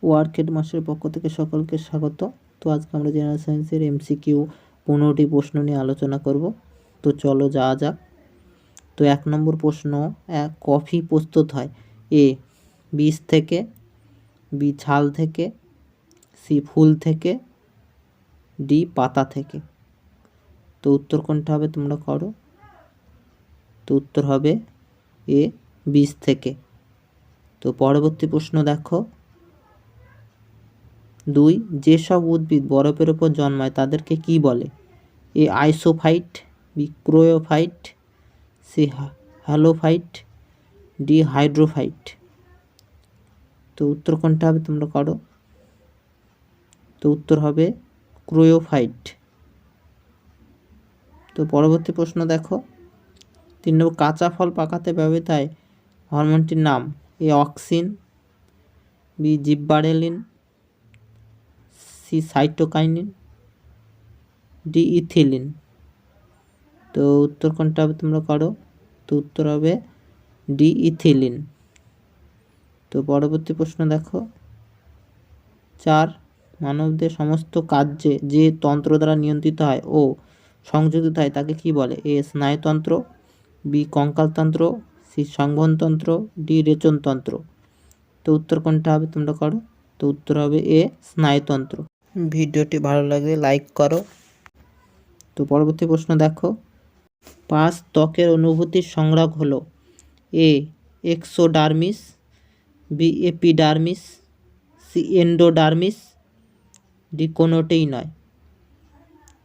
ওয়ার্কেট মাসের পক্ষ থেকে সকলকে স্বাগত। তো আজকে আমরা জেনারেল সায়েন্সের এমসিকিউ 15টি প্রশ্ন নিয়ে আলোচনা করব। তো চলো যাওয়া যাক। তো 1 নম্বর প্রশ্ন, কফি প্রস্তুত হয় এ বীজ থেকে, বি ছাল থেকে, সি ফুল থেকে, ডি পাতা থেকে। তো উত্তর কোনটা হবে তোমরা করো। তো উত্তর হবে এ বীজ থেকে। তো পরবর্তী প্রশ্ন দেখো, 2 যেসব উদ্ভিদ বরফের উপর জন্মায় তাদেরকে কি বলে? A isophyte, B cryophyte, C halophyte, D hydrophyte. তো উত্তর কোনটা হবে তোমরা করো। তো উত্তর হবে ক্রোয়োফাইট। তো পরবর্তী প্রশ্ন দেখো, 3 নম্বর কাঁচা ফল পাকাতে ব্যবহৃত হয় হরমোনটির নাম? A auxin, B gibberellin, C cytokinin, D ethylene. তো উত্তর কোনটা হবে তোমরা করো। তো উত্তর হবে ডি ইথিলিন। তো পরবর্তী প্রশ্ন দেখো, 4 মানবদের সমস্ত কার্যে যে তন্ত্র দ্বারা নিয়ন্ত্রিত হয় ও সংযোজিত হয় তাকে কি বলে? এ স্নায়ুতন্ত্র, বি কঙ্কালতন্ত্র, সি সংবহনতন্ত্র, ডি রেচনতন্ত্র। তো উত্তর কোনটা হবে তোমরা করো। তো উত্তর হবে এ স্নায়ুতন্ত্র। ভিডিওটি ভালো লাগলে লাইক করো। তো পরবর্তী প্রশ্ন দেখো, 5 ত্বকের অনুভূতির সংগ্রহ হলো? A exodermis, B epidermis, C endodermis, D কোনোটিই নয়।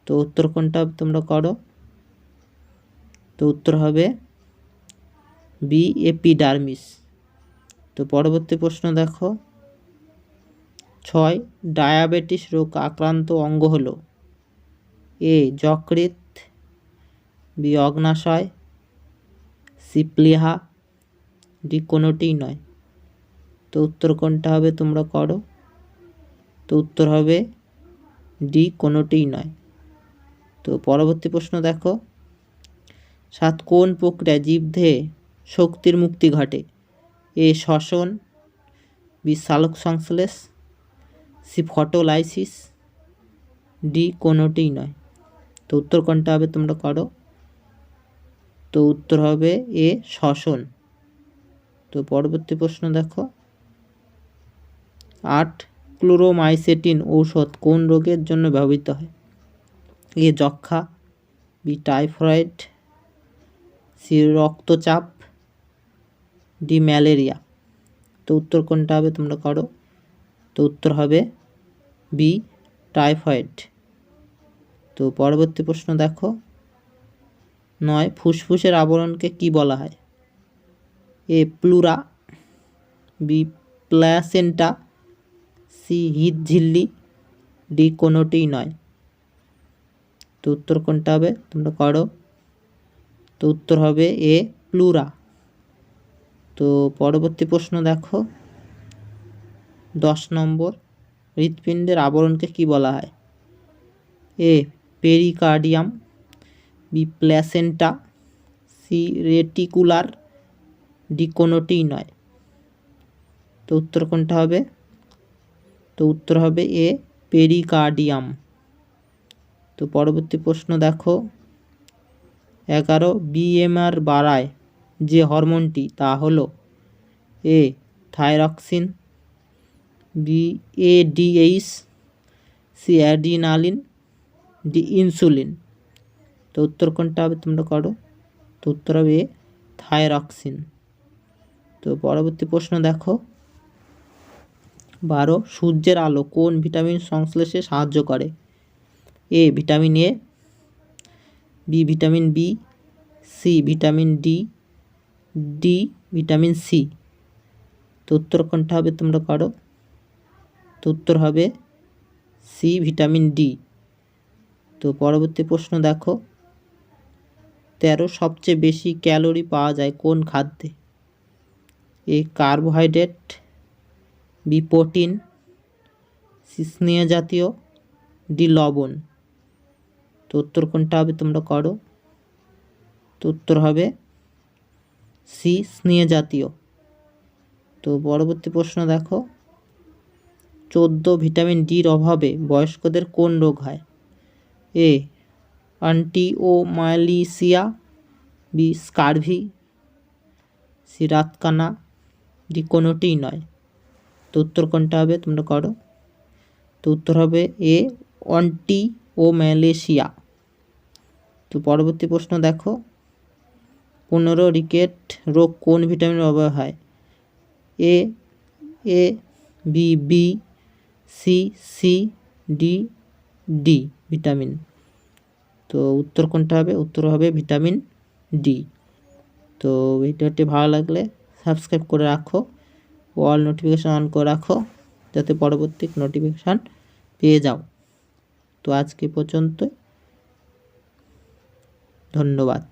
তো উত্তর কোনটা তোমরা করো। তো উত্তর হবে বি এপিডার্মিস। তো পরবর্তী প্রশ্ন দেখো, 6 ডায়াবেটিস রোগ আক্রান্ত অঙ্গ হলো? এ যকৃৎ, বি অগ্নাশয়, সি প্লীহা, ডি কোনোটিই নয়। তো উত্তর কোনটা হবে তোমরা করো। তো উত্তর হবে ডি কোনোটিই নয়। তো পরবর্তী প্রশ্ন দেখো, 7 কোন প্রক্রিয়ায় জীবদেহে শক্তির মুক্তি ঘটে? এ শ্বসন, বি সালোক সংশ্লেষ, সি ফটোলাইসিস, ডি কোনোটিই নয়। তো উত্তর কোনটা হবে তোমরা করো। তো উত্তর হবে এ শ্বসন। তো পরবর্তী প্রশ্ন দেখো, 8 ক্লোরোমাইসেটিন ঔষধ কোন রোগের জন্য ব্যবহৃত হয়? এ যক্ষ্মা, বি টাইফয়েড, সি রক্তচাপ, ডি ম্যালেরিয়া। তো উত্তর কোনটা হবে তোমরা করো। তো উত্তর হবে বি টাইফয়েড। তো পরবর্তী প্রশ্ন দেখো, 9 ফুসফুসের আবরণকে কি বলা হয়? A pleura, B placenta, C হৃদঝিল্লি, ডি কোনোটিই নয়। তো উত্তর কোনটা হবে তোমরা করো। তো উত্তর হবে এ প্লুরা। তো পরবর্তী প্রশ্ন দেখো, 10 নম্বর হৃৎপিণ্ডের আবরণকে কি বলা হয়? A pericardium, B placenta, C reticular, D কোনোটিই নয়। তো উত্তর কোনটা হবে। তো উত্তর হবে এ পেরিকার্ডিয়াম। তো পরবর্তী প্রশ্ন দেখো, 11 বিএমআর বাড়ায় যে হরমোনটি তা হলো? A thyroxine, B ADH, C adrenaline, D insulin. তো উত্তর কোনটা হবে তোমরা করো। তো উত্তর হবে থাইরক্সিন। তো পরবর্তী প্রশ্ন দেখো, 12 সূর্যের আলো কোন ভিটামিন সংশ্লেষে সাহায্য করে? A vitamin A, B vitamin B, C vitamin D, D vitamin C. তো উত্তর কোনটা হবে তোমরা করো। তো উত্তর হবে সি ভিটামিন ডি। তো পরবর্তী প্রশ্ন দেখো, 13 সবচেয়ে বেশি ক্যালোরি পাওয়া যায় কোন খাদ্যে? এ কার্বোহাইড্রেট, বি প্রোটিন, সি স্নেহ জাতীয়, ডি লবণ। তো উত্তর কোনটা হবে তোমরা করো। তো উত্তর হবে সি স্নেহ জাতীয়। তো পরবর্তী প্রশ্ন দেখো, 14 ভিটামিন ডির অভাবে বয়স্কদের কোন রোগ হয়? এ অ্যান্টিওমাইলিসিয়া, বি স্কারভি, সি রাতকানা, ডি কোনোটিই নয়। তো উত্তর কোনটা হবে তোমরা করো। তো উত্তর হবে এ অ্যান্টিওমাইলিসিয়া। তো পরবর্তী প্রশ্ন দেখো, 15 রিকেট রোগ কোন ভিটামিনের অভাবে হয়? A A, B B, C C, D D vitamin. তো উত্তর কোনটা হবে? উত্তর হবে ভিটামিন ডি। তো ভিডিওটি ভালো লাগলে সাবস্ক্রাইব করে রাখো, অল নোটিফিকেশান অন করে রাখো যাতে পরবর্তী নোটিফিকেশান পেয়ে যাও। তো আজকে পর্যন্ত, ধন্যবাদ।